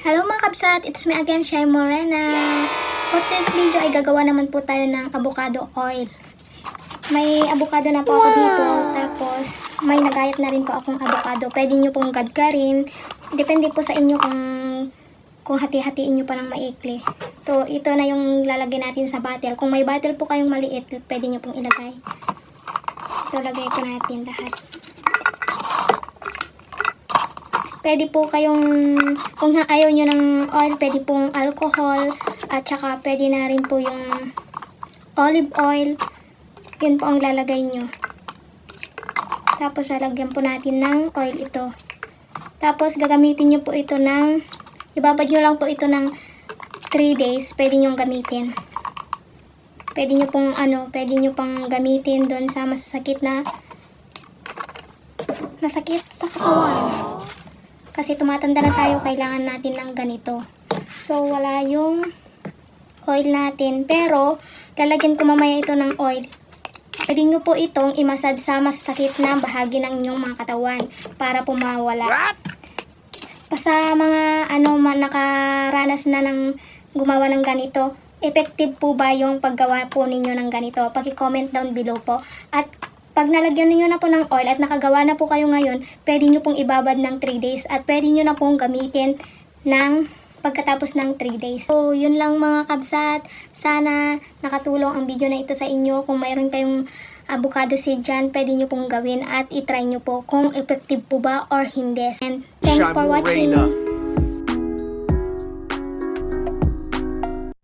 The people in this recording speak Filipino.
Hello mga kabsat! It's me again, Shai Morena. For this video ay gagawa naman po tayo ng avocado oil. May avocado na po ako dito. Tapos may nagayat na rin po akong avocado. Pwede nyo pong gadgarin. Depende po sa inyo kung hati-hatiin nyo palang maikli. So ito na yung lalagay natin sa bottle. Kung may bottle po kayong maliit, pwede nyo pong ilagay. So lagay ko natin lahat. Pwede po kayong, kung ayaw nyo ng oil, pwede pong alcohol, at saka pwede na rin po yung olive oil. Yun po ang lalagay nyo. Tapos lalagyan po natin ng oil ito. Tapos gagamitin nyo po ito ng, ibabad nyo lang po ito ng 3 days, pwede nyo gamitin. Pwede nyo pong pwede nyo pang gamitin doon sa masakit sa katawan. Kasi tumatanda na tayo, kailangan natin ng ganito. So, wala yung oil natin. Pero, lalagyan ko mamaya ito ng oil. Pwede nyo po itong imasad sa masasakit na bahagi ng inyong mga katawan para pumawala. Sa mga nakaranas na ng gumawa ng ganito, effective po ba yung paggawa po ninyo ng ganito? Paki-comment down below po. At pag nalagyan niyo na po ng oil at nakagawa na po kayo ngayon, pwede nyo pong ibabad ng 3 days at pwede nyo na pong gamitin ng pagkatapos ng 3 days. So, yun lang mga kabsat. Sana nakatulong ang video na ito sa inyo. Kung mayroon kayong avocado seed dyan, pwede nyo pong gawin at itry nyo po kung effective po ba or hindi. And thanks for watching.